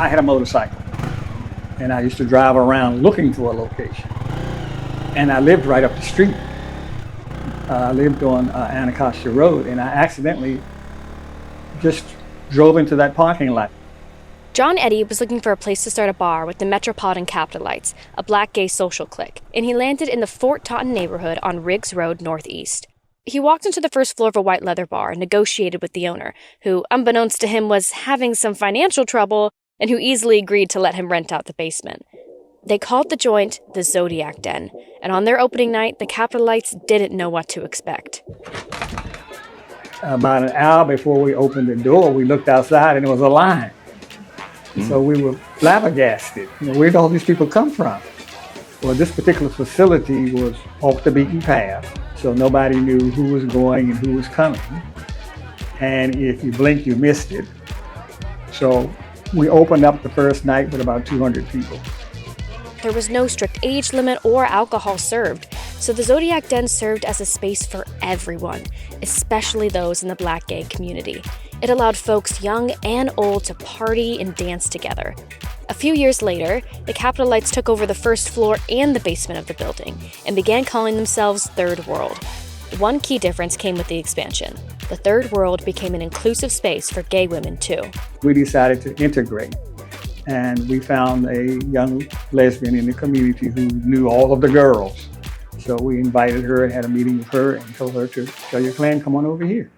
I had a motorcycle, and I used to drive around looking for a location. And I lived right up the street. I lived on Anacostia Road, and I accidentally just drove into that parking lot. John Eddy was looking for a place to start a bar with the Metropolitan Capitolites, a black gay social clique, and he landed in the Fort Totten neighborhood on Riggs Road Northeast. He walked into the first floor of a white leather bar and negotiated with the owner, who, unbeknownst to him, was having some financial trouble and who easily agreed to let him rent out the basement. They called the joint the Zodiac Den, and on their opening night, the Capitolites didn't know what to expect. About an hour before we opened the door, we looked outside and there was a line. So we were flabbergasted. Where'd all these people come from? Well, this particular facility was off the beaten path, so nobody knew who was going and who was coming. And if you blinked, you missed it. So we opened up the first night with about 200 people. There was no strict age limit or alcohol served, so the Zodiac Den served as a space for everyone, especially those in the black gay community. It allowed folks young and old to party and dance together. A few years later, the Capitolites took over the first floor and the basement of the building and began calling themselves Third World. One key difference came with the expansion. The Third World became an inclusive space for gay women, too. We decided to integrate, and we found a young lesbian in the community who knew all of the girls. So we invited her and had a meeting with her and told her to tell your clan, come on over here.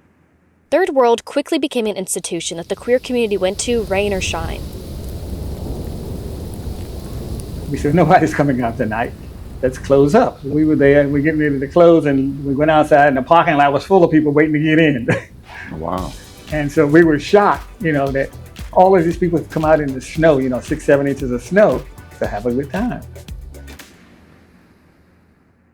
Third World quickly became an institution that the queer community went to, rain or shine. We said, nobody's coming out tonight. Let's close up. We were there, we getting ready to close, and we went outside, and the parking lot was full of people waiting to get in. Wow. And so we were shocked, that all of these people had come out in the snow, 6-7 inches of snow, to have a good time.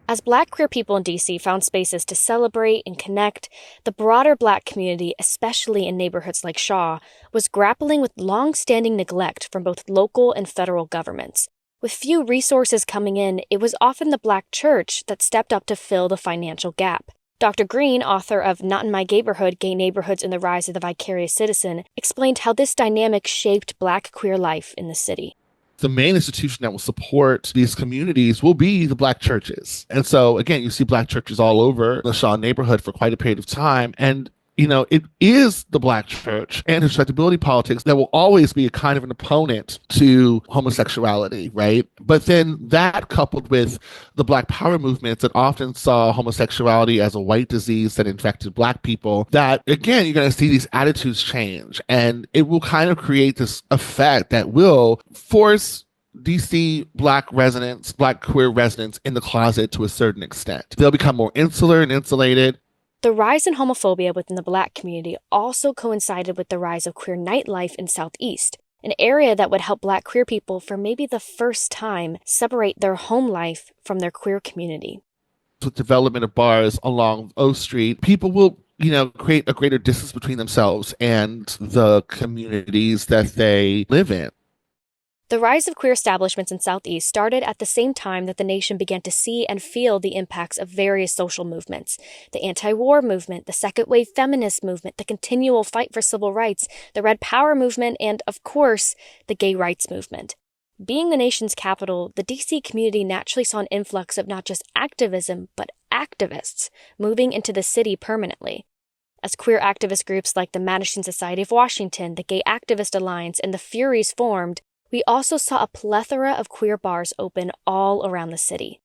As black queer people in DC found spaces to celebrate and connect, the broader black community, especially in neighborhoods like Shaw, was grappling with long-standing neglect from both local and federal governments. With few resources coming in, it was often the black church that stepped up to fill the financial gap. Dr. Green, author of Not in My Gayborhood, Gay Neighborhoods and the Rise of the Vicarious Citizen, explained how this dynamic shaped black queer life in the city. The main institution that will support these communities will be the black churches. And so, again, you see black churches all over the Shaw neighborhood for quite a period of time. And, it is the black church and respectability politics that will always be a kind of an opponent to homosexuality, right? But then that coupled with the black power movements that often saw homosexuality as a white disease that infected black people, that, again, you're going to see these attitudes change. And it will kind of create this effect that will force DC black residents, black queer residents in the closet to a certain extent. They'll become more insular and insulated. The rise in homophobia within the black community also coincided with the rise of queer nightlife in Southeast, an area that would help black queer people for maybe the first time separate their home life from their queer community. With development of bars along O Street, people will, create a greater distance between themselves and the communities that they live in. The rise of queer establishments in Southeast started at the same time that the nation began to see and feel the impacts of various social movements. The anti-war movement, the second-wave feminist movement, the continual fight for civil rights, the Red Power movement, and, of course, the gay rights movement. Being the nation's capital, the DC community naturally saw an influx of not just activism, but activists moving into the city permanently. As queer activist groups like the Madison Society of Washington, the Gay Activist Alliance, and the Furies formed, we also saw a plethora of queer bars open all around the city.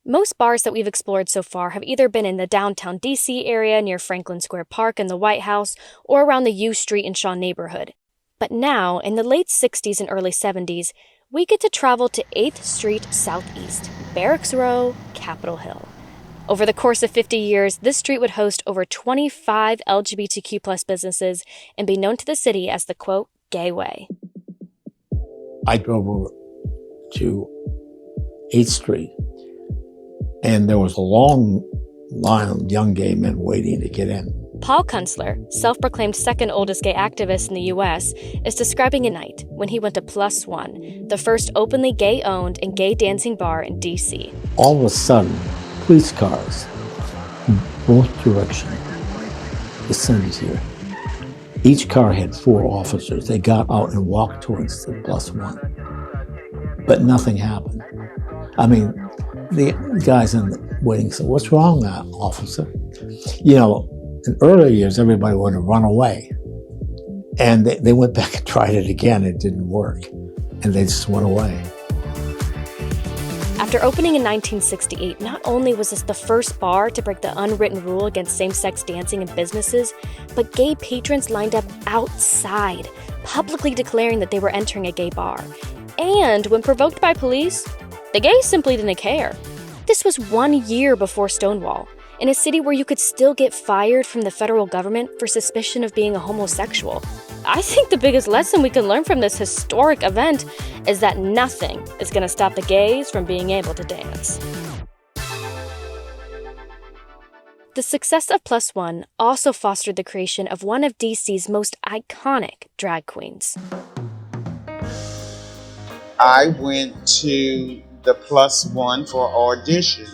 Most bars that we've explored so far have either been in the downtown DC area near Franklin Square Park and the White House, or around the U Street and Shaw neighborhood. But now, in the late 60s and early 70s, we get to travel to 8th Street Southeast, Barracks Row, Capitol Hill. Over the course of 50 years, this street would host over 25 LGBTQ+ businesses and be known to the city as the, quote, gay way. I drove over to 8th Street, and there was a long line of young gay men waiting to get in. Paul Kunstler, self-proclaimed second oldest gay activist in the U.S., is describing a night when he went to Plus One, the first openly gay-owned and gay dancing bar in D.C. All of a sudden, police cars in both directions descended here. Each car had 4 officers. They got out and walked towards the +1. But nothing happened. I mean, the guys in the waiting said, "What's wrong, officer?" You know, in earlier years, everybody would have run away. And they went back and tried it again. It didn't work. And they just went away. After opening in 1968, not only was this the first bar to break the unwritten rule against same-sex dancing in businesses, but gay patrons lined up outside, publicly declaring that they were entering a gay bar. And when provoked by police, the gays simply didn't care. This was 1 year before Stonewall, in a city where you could still get fired from the federal government for suspicion of being a homosexual. I think the biggest lesson we can learn from this historic event is that nothing is going to stop the gays from being able to dance. The success of +1 also fostered the creation of one of DC's most iconic drag queens. I went to the +1 for audition.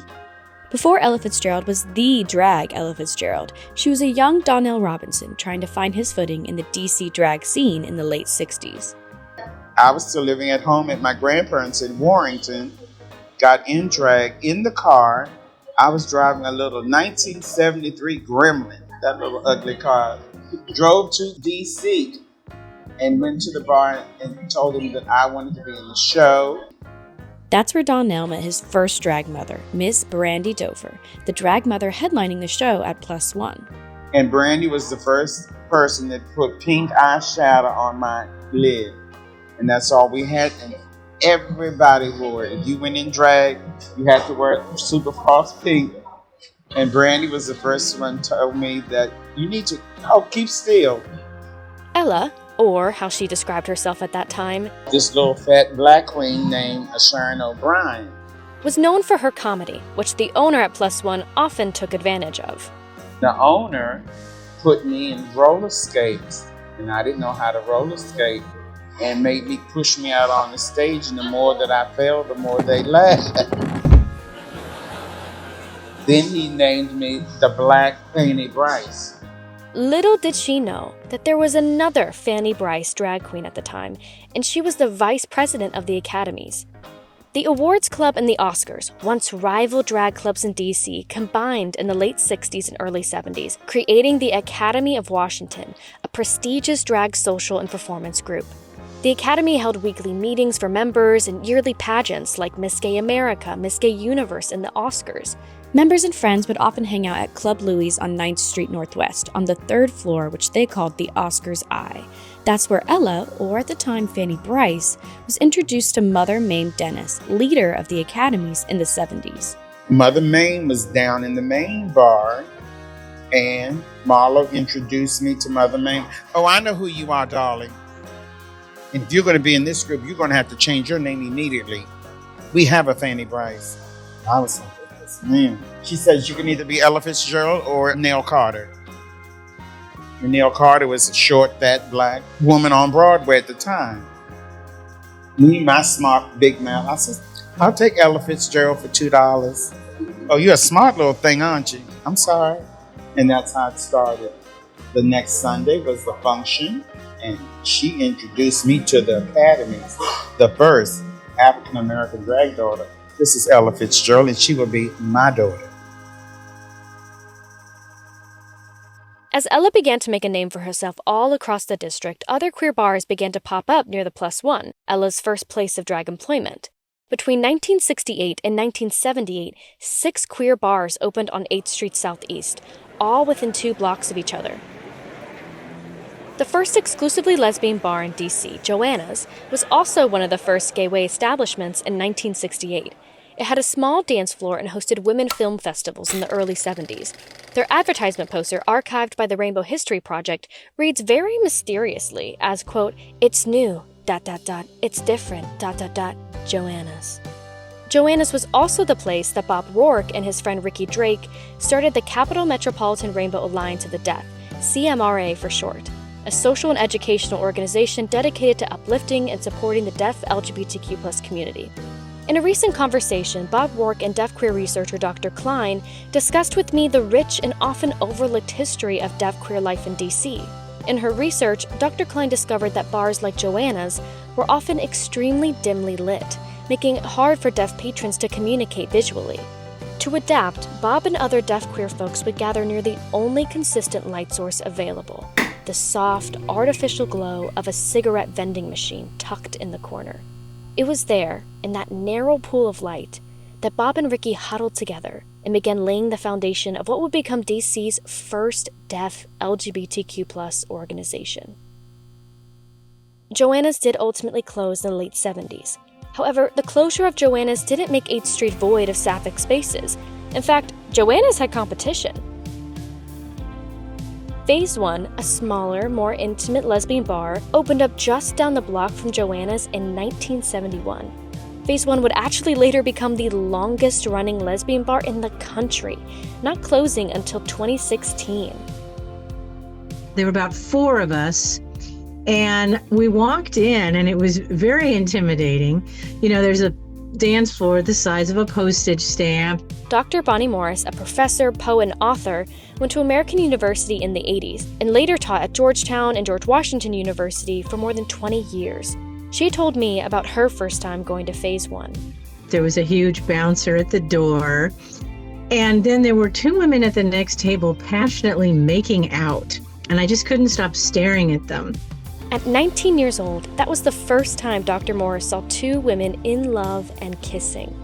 Before Ella Fitzgerald was the drag Ella Fitzgerald, she was a young Donnell Robinson trying to find his footing in the DC drag scene in the late 60s. I was still living at home at my grandparents' in Warrington, got in drag in the car. I was driving a little 1973 Gremlin, that little ugly car. Drove to DC and went to the bar and told them that I wanted to be in the show. That's where Donnell met his first drag mother, Miss Brandy Dover, the drag mother headlining the show at +1. And Brandy was the first person that put pink eyeshadow on my lid. And that's all we had. And everybody wore it. If you went in drag, you had to wear super frost pink. And Brandy was the first one to tell me that you need to, keep still. Ella, or how she described herself at that time, This little fat black queen named Sharon O'Brien. was known for her comedy, which the owner at +1 often took advantage of. The owner put me in roller skates, and I didn't know how to roller skate, and made me push me out on the stage, and the more that I fell, the more they laughed. Then he named me the Black Fanny Bryce. Little did she know that there was another Fanny Bryce drag queen at the time, and she was the vice president of the Academies. The Awards Club and the Oscars, once rival drag clubs in DC, combined in the late 60s and early 70s, creating the Academy of Washington, a prestigious drag social and performance group. The Academy held weekly meetings for members and yearly pageants like Miss Gay America, Miss Gay Universe, and the Oscars. Members and friends would often hang out at Club Louie's on 9th Street Northwest, on the 3rd floor, which they called the Oscars Eye. That's where Ella, or at the time Fanny Bryce, was introduced to Mother Mame Dennis, leader of the Academies in the 70s. Mother Mame was down in the main bar, and Marlo introduced me to Mother Mame. "Oh, I know who you are, darling. If you're going to be in this group, you're going to have to change your name immediately. We have a Fanny Bryce." I was like, man. She says you can either be Ella Fitzgerald or Nell Carter. And Nell Carter was a short, fat, black woman on Broadway at the time. Me, my smart big mouth, I said, "I'll take Ella Fitzgerald for $2. "Oh, you're a smart little thing, aren't you?" "I'm sorry." And that's how it started. The next Sunday was the function, and she introduced me to the Academies, the first African-American drag daughter. "This is Ella Fitzgerald, and she will be my daughter." As Ella began to make a name for herself all across the district, other queer bars began to pop up near the +1, Ella's first place of drag employment. Between 1968 and 1978, 6 queer bars opened on 8th Street Southeast, all within 2 blocks of each other. The first exclusively lesbian bar in DC, Joanna's, was also one of the first gay-way establishments in 1968. It had a small dance floor and hosted women film festivals in the early 70s. Their advertisement poster, archived by the Rainbow History Project, reads very mysteriously as, quote, "It's new, ... it's different, ... Joanna's." Joanna's was also the place that Bob Rourke and his friend Ricky Drake started the Capital Metropolitan Rainbow Alliance of the Deaf, CMRA for short, a social and educational organization dedicated to uplifting and supporting the deaf LGBTQ+ community. In a recent conversation, Bob Rourke and deaf queer researcher Dr. Klein discussed with me the rich and often overlooked history of deaf queer life in DC. In her research, Dr. Klein discovered that bars like Joanna's were often extremely dimly lit, making it hard for deaf patrons to communicate visually. To adapt, Bob and other deaf queer folks would gather near the only consistent light source available, the soft, artificial glow of a cigarette vending machine tucked in the corner. It was there, in that narrow pool of light, that Bob and Ricky huddled together and began laying the foundation of what would become DC's first deaf LGBTQ+ organization. Joanna's did ultimately close in the late 70s. However, the closure of Joanna's didn't make 8th Street void of sapphic spaces. In fact, Joanna's had competition. Phase 1, a smaller, more intimate lesbian bar, opened up just down the block from Joanna's in 1971. Phase 1 would actually later become the longest-running lesbian bar in the country, not closing until 2016. There were about 4 of us, and we walked in, and it was very intimidating. You know, there's a dance floor the size of a postage stamp. Dr. Bonnie Morris, a professor, poet, and author, went to American University in the 80s and later taught at Georgetown and George Washington University for more than 20 years. She told me about her first time going to Phase 1. There was a huge bouncer at the door, and then there were 2 women at the next table passionately making out, and I just couldn't stop staring at them. At 19 years old, that was the first time Dr. Morris saw 2 women in love and kissing.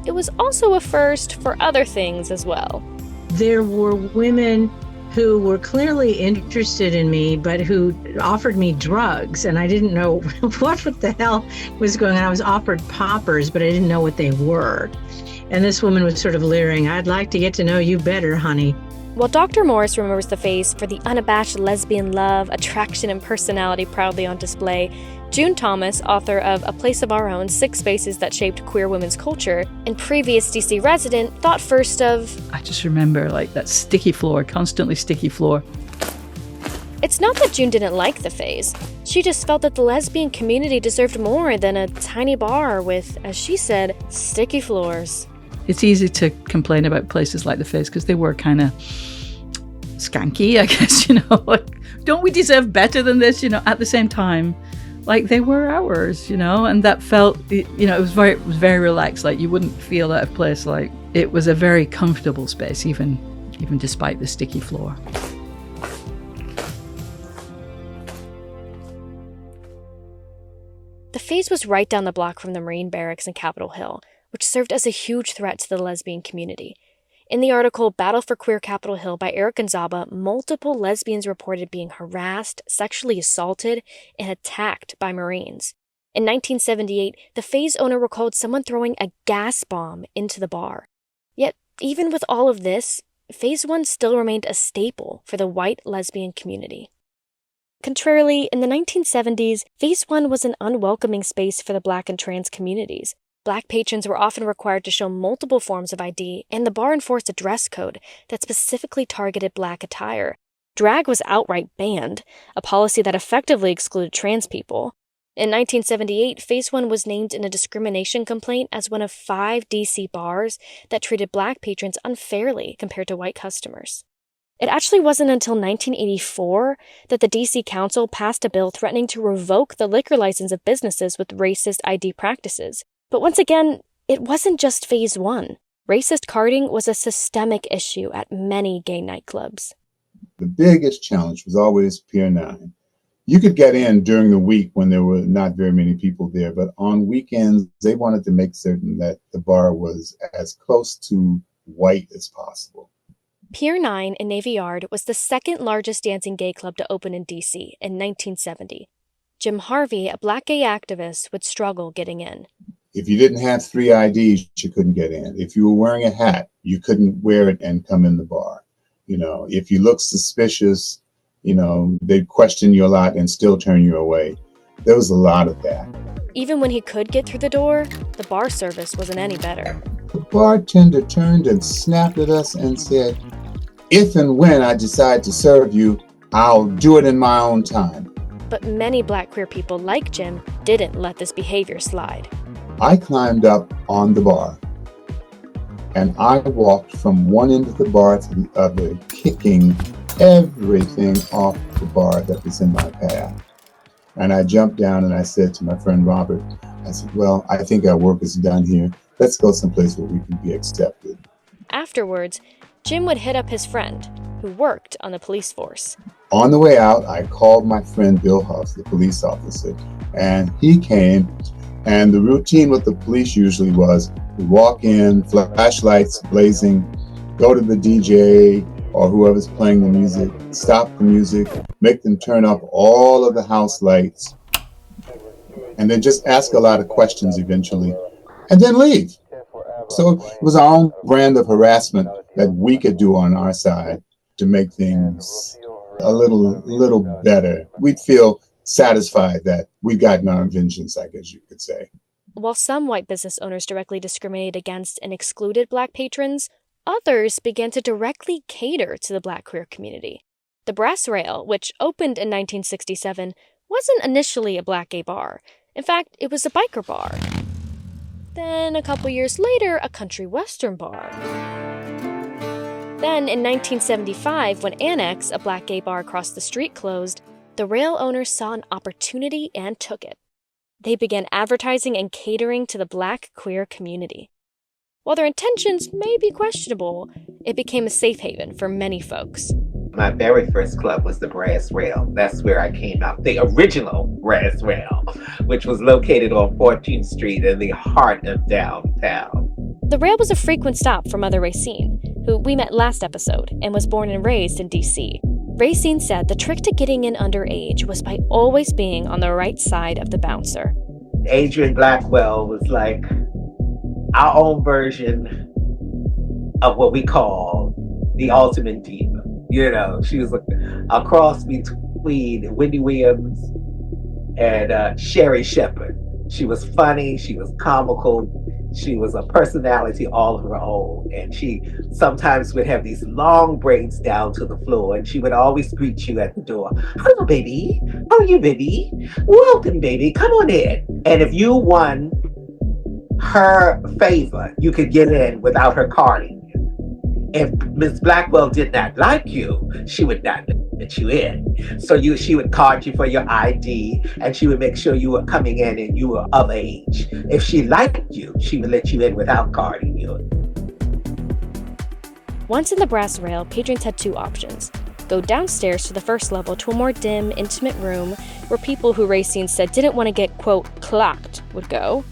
It was also a first for other things as well. There were women who were clearly interested in me, but who offered me drugs, and I didn't know what the hell was going on. I was offered poppers, but I didn't know what they were. And this woman was sort of leering, "I'd like to get to know you better, honey." While Dr. Morris remembers the phase for the unabashed lesbian love, attraction, and personality proudly on display, June Thomas, author of A Place of Our Own, 6 Spaces That Shaped Queer Women's Culture, and previous DC resident, thought first of, I just remember like that sticky floor, constantly sticky floor. It's not that June didn't like the phase. She just felt that the lesbian community deserved more than a tiny bar with, as she said, sticky floors. It's easy to complain about places like the Fizz because they were kind of skanky, I guess, like, don't we deserve better than this, at the same time, like they were ours, and that felt, it was very relaxed, like you wouldn't feel out of place, like it was a very comfortable space, even despite the sticky floor. The phase was right down the block from the Marine Barracks in Capitol Hill, which served as a huge threat to the lesbian community. In the article Battle for Queer Capitol Hill by Eric Gonzaba, multiple lesbians reported being harassed, sexually assaulted, and attacked by Marines. In 1978, the phase owner recalled someone throwing a gas bomb into the bar. Yet, even with all of this, Phase 1 still remained a staple for the white lesbian community. Contrarily, in the 1970s, Phase 1 was an unwelcoming space for the Black and trans communities. Black patrons were often required to show multiple forms of ID, and the bar enforced a dress code that specifically targeted Black attire. Drag was outright banned, a policy that effectively excluded trans people. In 1978, Phase 1 was named in a discrimination complaint as one of 5 DC bars that treated Black patrons unfairly compared to white customers. It actually wasn't until 1984 that the DC Council passed a bill threatening to revoke the liquor license of businesses with racist ID practices. But once again, it wasn't just Phase 1. Racist carding was a systemic issue at many gay nightclubs. The biggest challenge was always Pier 9. You could get in during the week when there were not very many people there, but on weekends, they wanted to make certain that the bar was as close to white as possible. Pier 9 in Navy Yard was the second largest dancing gay club to open in DC in 1970. Jim Harvey, a Black gay activist, would struggle getting in. If you didn't have 3 IDs, you couldn't get in. If you were wearing a hat, you couldn't wear it and come in the bar. If you looked suspicious, they'd question you a lot and still turn you away. There was a lot of that. Even when he could get through the door, the bar service wasn't any better. The bartender turned and snapped at us and said, "If and when I decide to serve you, I'll do it in my own time." But many Black queer people like Jim didn't let this behavior slide. I climbed up on the bar and I walked from one end of the bar to the other, kicking everything off the bar that was in my path. And I jumped down and I said to my friend Robert, I said, well, I think our work is done here. Let's go someplace where we can be accepted. Afterwards, Jim would hit up his friend, who worked on the police force. On the way out, I called my friend Bill Huff, the police officer, and he came. And the routine with the police usually was we walk in, flashlights blazing, go to the DJ or whoever's playing the music, stop the music, make them turn up all of the house lights, and then just ask a lot of questions eventually, and then leave. So it was our own brand of harassment that we could do on our side to make things a little better. We'd feel satisfied that we'd gotten our vengeance, I guess you could say. While some white business owners directly discriminated against and excluded Black patrons, others began to directly cater to the Black queer community. The Brass Rail, which opened in 1967, wasn't initially a Black gay bar. In fact, it was a biker bar. Then, a couple years later, a country western bar. Then, in 1975, when Annex, a Black gay bar across the street, closed, the Rail owners saw an opportunity and took it. They began advertising and catering to the Black queer community. While their intentions may be questionable, it became a safe haven for many folks. My very first club was the Brass Rail. That's where I came out. The original Brass Rail, which was located on 14th Street in the heart of downtown. The Rail was a frequent stop for Mother Racine, who we met last episode and was born and raised in D.C. Racine said the trick to getting in underage was by always being on the right side of the bouncer. Adrienne Blackwell was like our own version of what we call the ultimate diva. You know, she was a cross between Wendy Williams and Sherry Shepherd. She was funny, she was comical, she was a personality all of her own. And she sometimes would have these long braids down to the floor, and she would always greet you at the door. Hello, baby. How are you, baby? Welcome, baby. Come on in. And if you won her favor, you could get in without her carding. If Miss Blackwell did not like you, she would not let you in. So she would card you for your ID, and she would make sure you were coming in and you were of age. If she liked you, she would let you in without carding you. Once in the Brass Rail, patrons had two options. Go downstairs to the first level to a more dim, intimate room where people who Racine said didn't want to get, quote, clocked would go.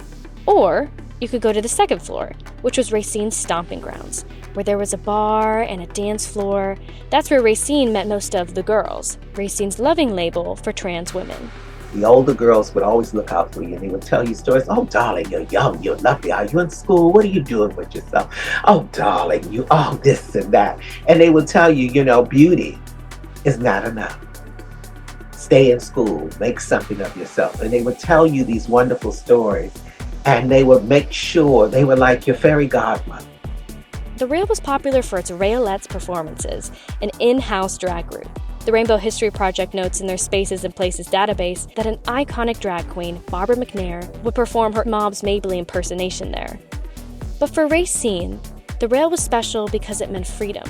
Or you could go to the second floor, which was Racine's stomping grounds, where there was a bar and a dance floor. That's where Racine met most of the girls, Racine's loving label for trans women. The older girls would always look out for you, and they would tell you stories. Oh, darling, you're young, you're lovely. Are you in school? What are you doing with yourself? Oh, darling, this and that. And they would tell you, beauty is not enough. Stay in school, make something of yourself. And they would tell you these wonderful stories, and they would make sure they were like your fairy godmother. The Rail was popular for its Railettes performances, an in-house drag group. The Rainbow History Project notes in their Spaces and Places database that an iconic drag queen, Barbara McNair, would perform her Mob's Mabley impersonation there. But for Racine, the Rail was special because it meant freedom.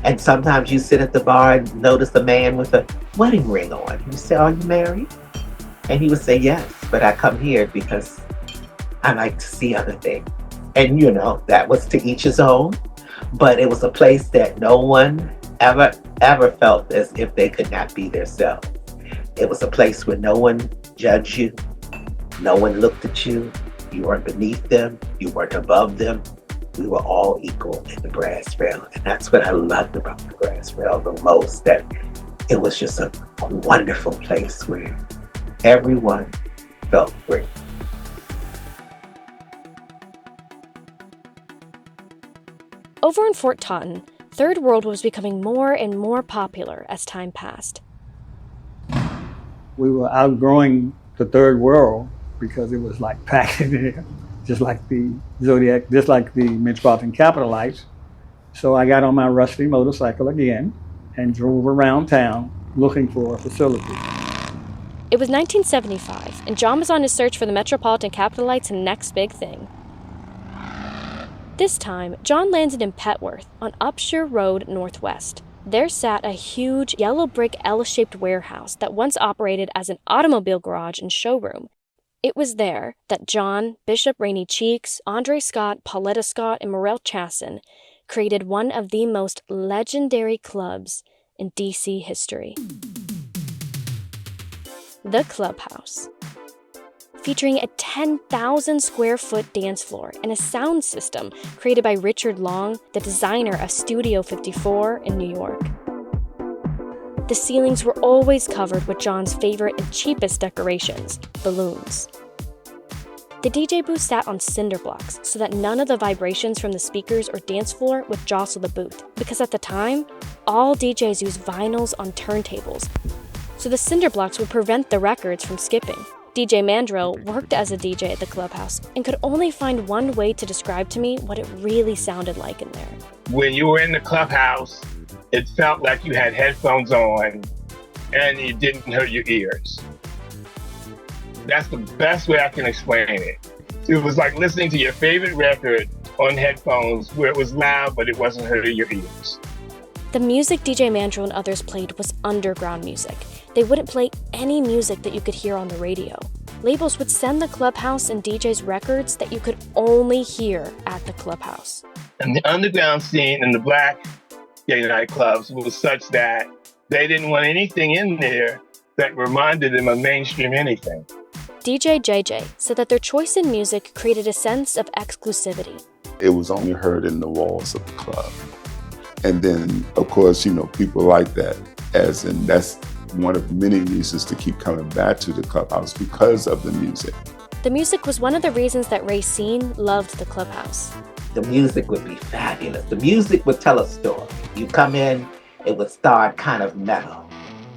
And sometimes you sit at the bar and notice a man with a wedding ring on. You say, are you married? And he would say, yes, but I come here because I like to see other things. And that was to each his own, but it was a place that no one ever felt as if they could not be themselves. It was a place where no one judged you, no one looked at you, you weren't beneath them, you weren't above them. We were all equal in the Brass Rail, and that's what I loved about the Brass Rail the most, that it was just a wonderful place where everyone felt free. Over in Fort Taunton, Third World was becoming more and more popular as time passed. We were outgrowing the Third World because it was like packed in there, just like the Zodiac, just like the Metropolitan Capitolites. So I got on my rusty motorcycle again and drove around town looking for a facility. It was 1975, and John was on his search for the Metropolitan Capitolites' next big thing. This time, John landed in Petworth on Upshur Road Northwest, There sat a huge yellow brick L-shaped warehouse that once operated as an automobile garage and showroom. It was there that John, Bishop Rainey Cheeks, Andre Scott, Pauletta Scott, and Morel Chasson created one of the most legendary clubs in DC history. The Clubhouse. Featuring a 10,000 square foot dance floor and a sound system created by Richard Long, the designer of Studio 54 in New York. The ceilings were always covered with John's favorite and cheapest decorations, balloons. The DJ booth sat on cinder blocks so that none of the vibrations from the speakers or dance floor would jostle the booth, because at the time, all DJs used vinyls on turntables, so the cinder blocks would prevent the records from skipping. DJ Mandrill worked as a DJ at the Clubhouse and could only find one way to describe to me what it really sounded like in there. When you were in the Clubhouse, it felt like you had headphones on and it didn't hurt your ears. That's the best way I can explain it. It was like listening to your favorite record on headphones where it was loud, but it wasn't hurting your ears. The music DJ Mandrill and others played was underground music. They wouldn't play any music that you could hear on the radio. Labels would send the Clubhouse and DJs records that you could only hear at the Clubhouse. And the underground scene in the black gay nightclubs was such that they didn't want anything in there that reminded them of mainstream anything. DJ JJ said that their choice in music created a sense of exclusivity. It was only heard in the walls of the club. And then, of course, people like that, as in that's one of many reasons to keep coming back to the Clubhouse, because of the music. The music was one of the reasons that Racine loved the Clubhouse. The music would be fabulous. The music would tell a story. You come in, it would start kind of metal.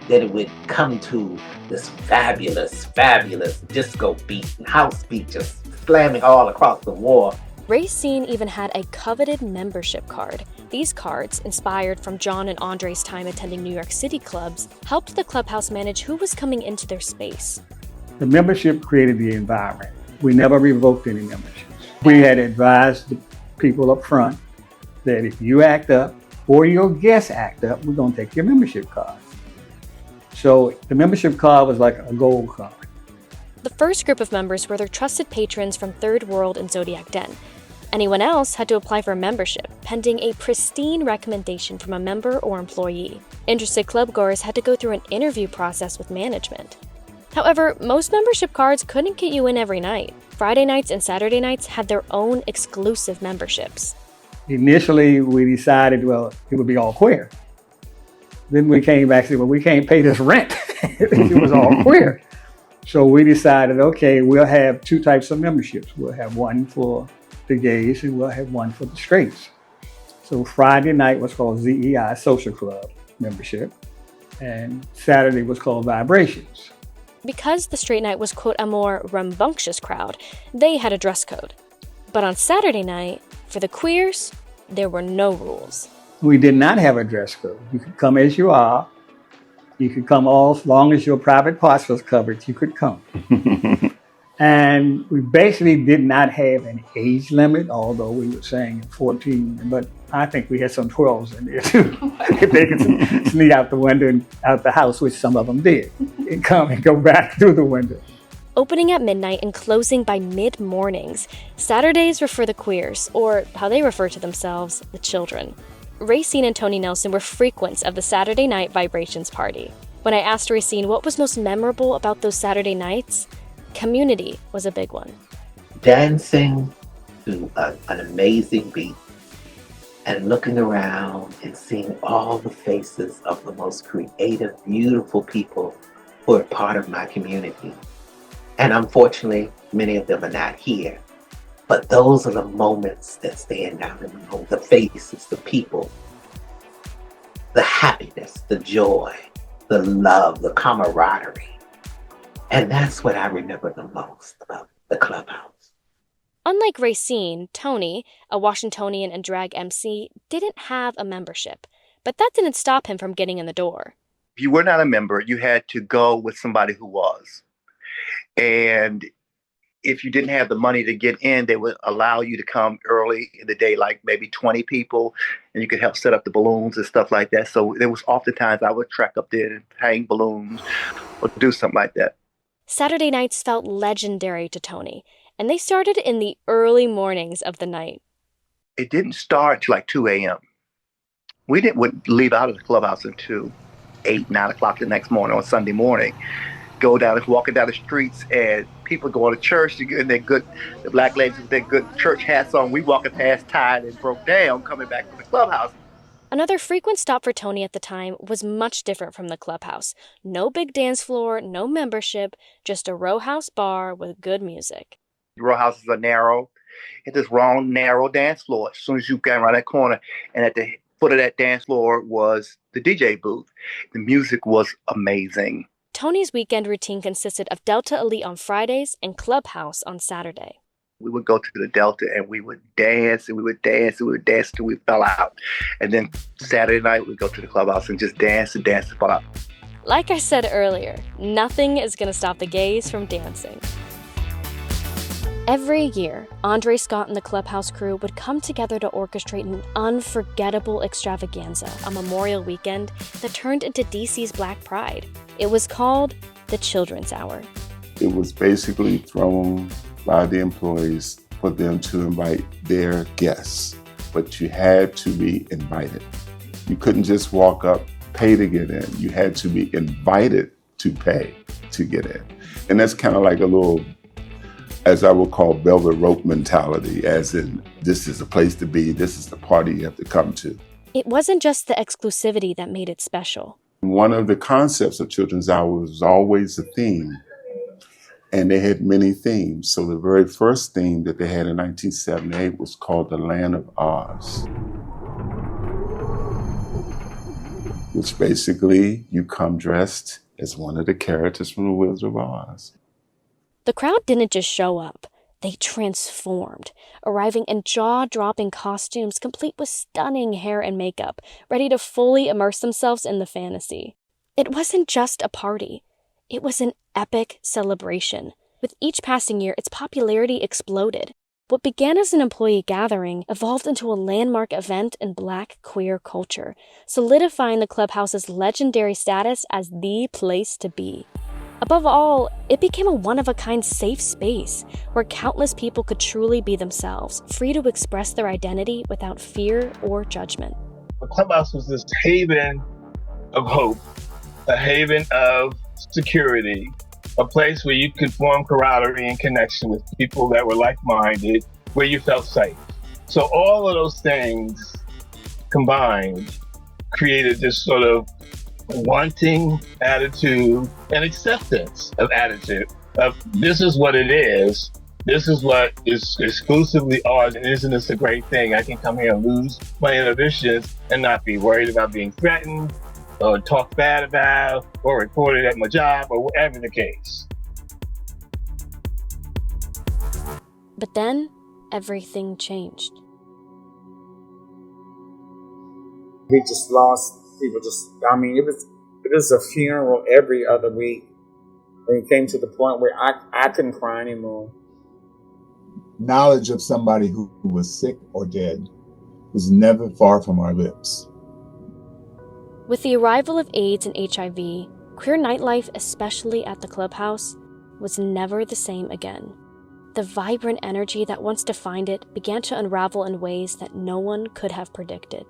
Then it would come to this fabulous disco beat and house beat just slamming all across the wall. Racine even had a coveted membership card. These cards, inspired from John and Andre's time attending New York City clubs, helped the Clubhouse manage who was coming into their space. The membership created the environment. We never revoked any memberships. We had advised the people up front that if you act up or your guests act up, we're going to take your membership card. So the membership card was like a gold card. The first group of members were their trusted patrons from Third World and Zodiac Den. Anyone else had to apply for a membership, pending a pristine recommendation from a member or employee. Interested clubgoers had to go through an interview process with management. However, most membership cards couldn't get you in every night. Friday nights and Saturday nights had their own exclusive memberships. Initially, we decided, well, it would be all queer. Then we came back and said, well, we can't pay this rent. It was all queer. So we decided, okay, we'll have two types of memberships. We'll have one for the gays and we'll have one for the straights. So Friday night was called ZEI, Social Club membership, and Saturday was called Vibrations. Because the straight night was, quote, a more rambunctious crowd, they had a dress code. But on Saturday night, for the queers, there were no rules. We did not have a dress code. You could come as you are. You could come all as long as your private parts was covered, you could come. And we basically did not have an age limit, although we were saying 14, but I think we had some 12s in there too. If they could sneak out the window and out the house, which some of them did, and come and go back through the window. Opening at midnight and closing by mid-mornings, Saturdays were for the queers, or how they refer to themselves, the children. Racine and Tony Nelson were frequents of the Saturday night Vibrations party. When I asked Racine what was most memorable about those Saturday nights, community was a big one. Dancing to an amazing beat and looking around and seeing all the faces of the most creative, beautiful people who are part of my community. And unfortunately, many of them are not here. But those are the moments that stand out in the faces, the people, the happiness, the joy, the love, the camaraderie. And that's what I remember the most about the Clubhouse. Unlike Racine, Tony, a Washingtonian and drag MC, didn't have a membership, but that didn't stop him from getting in the door. If you were not a member, you had to go with somebody who was. And if you didn't have the money to get in, they would allow you to come early in the day, like maybe 20 people, and you could help set up the balloons and stuff like that. So there was oftentimes I would trek up there and hang balloons or do something like that. Saturday nights felt legendary to Tony, and they started in the early mornings of the night. It didn't start till like 2 a.m. Wouldn't leave out of the clubhouse until 8, 9 o'clock the next morning on Sunday morning. Go down and walking down the streets, and people going to church and the black ladies with their good church hats on. We walking past tired and broke down, coming back to the clubhouse. Another frequent stop for Tony at the time was much different from the clubhouse. No big dance floor, no membership, just a row house bar with good music. The row houses are narrow. It's this long, narrow dance floor. As soon as you got around that corner, and at the foot of that dance floor was the DJ booth. The music was amazing. Tony's weekend routine consisted of Delta Elite on Fridays and Clubhouse on Saturday. We would go to the Delta and we would dance and we would dance and we would dance till we fell out. And then Saturday night we'd go to the clubhouse and just dance and dance and fall out. Like I said earlier, nothing is going to stop the gays from dancing. Every year, Andre Scott and the Clubhouse crew would come together to orchestrate an unforgettable extravaganza on Memorial Weekend that turned into DC's Black Pride. It was called the Children's Hour. It was basically thrown by the employees for them to invite their guests, but you had to be invited. You couldn't just walk up, pay to get in. You had to be invited to pay to get in. And that's kind of like a little, as I would call, velvet rope mentality, as in, this is a place to be, this is the party you have to come to. It wasn't just the exclusivity that made it special. One of the concepts of Children's Hour was always a theme, and they had many themes. So the very first theme that they had in 1978 was called The Land of Oz, which basically you come dressed as one of the characters from The Wizard of Oz. The crowd didn't just show up, they transformed, arriving in jaw-dropping costumes complete with stunning hair and makeup, ready to fully immerse themselves in the fantasy. It wasn't just a party, it was an epic celebration. With each passing year, its popularity exploded. What began as an employee gathering evolved into a landmark event in Black queer culture, solidifying the clubhouse's legendary status as the place to be. Above all, it became a one-of-a-kind safe space where countless people could truly be themselves, free to express their identity without fear or judgment. The clubhouse was this haven of hope, a haven of security, a place where you could form camaraderie and connection with people that were like-minded, where you felt safe. So all of those things combined created this sort of wanting attitude and acceptance of attitude of this is what it is. This is what is exclusively ours, and isn't this a great thing? I can come here and lose my inhibitions and not be worried about being threatened or talked bad about or reported at my job or whatever the case. But then, everything changed. We just lost people. It was a funeral every other week. And it came to the point where I couldn't cry anymore. Knowledge of somebody who was sick or dead was never far from our lips. With the arrival of AIDS and HIV, queer nightlife, especially at the clubhouse, was never the same again. The vibrant energy that once defined it began to unravel in ways that no one could have predicted.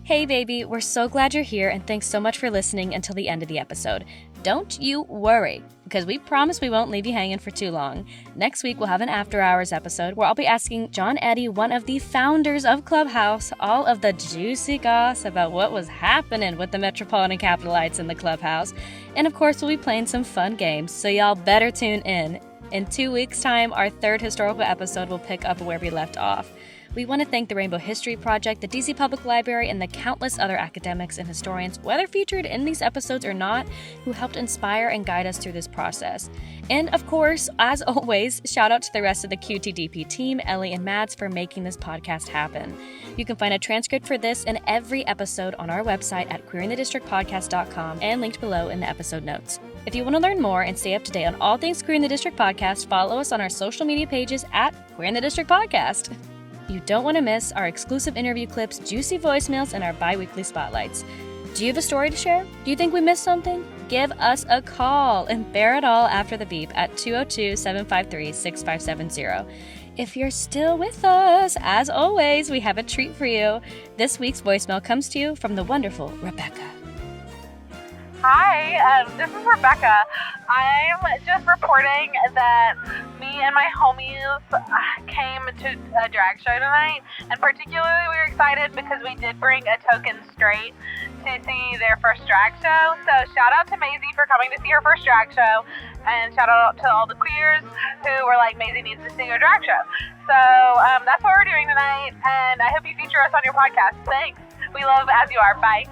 Hey baby, we're so glad you're here and thanks so much for listening until the end of the episode. Don't you worry, because we promise we won't leave you hanging for too long. Next week we'll have an After Hours episode where I'll be asking John Eddy, one of the founders of Clubhouse, all of the juicy goss about what was happening with the Metropolitan Capitolites in the Clubhouse. And of course we'll be playing some fun games, so y'all better tune in. In 2 weeks' time, our third historical episode will pick up where we left off. We want to thank the Rainbow History Project, the DC Public Library, and the countless other academics and historians, whether featured in these episodes or not, who helped inspire and guide us through this process. And of course, as always, shout out to the rest of the QTDP team, Ellie and Mads, for making this podcast happen. You can find a transcript for this and every episode on our website at queerinthedistrictpodcast.com and linked below in the episode notes. If you want to learn more and stay up to date on all things Queer in the District podcast, follow us on our social media pages at Queer in the District Podcast. You don't want to miss our exclusive interview clips, juicy voicemails, and our bi-weekly spotlights. Do you have a story to share? Do you think we missed something? Give us a call and bear it all after the beep at 202-753-6570. If you're still with us, as always, we have a treat for you. This week's voicemail comes to you from the wonderful Rebecca. Hi, this is Rebecca. I'm just reporting that me and my homies came to a drag show tonight, and particularly we were excited because we did bring a token straight to see their first drag show. So shout out to Maisie for coming to see her first drag show, and shout out to all the queers who were like, Maisie needs to see your drag show. So that's what we're doing tonight, and I hope you feature us on your podcast. Thanks. We love As You Are. Bye.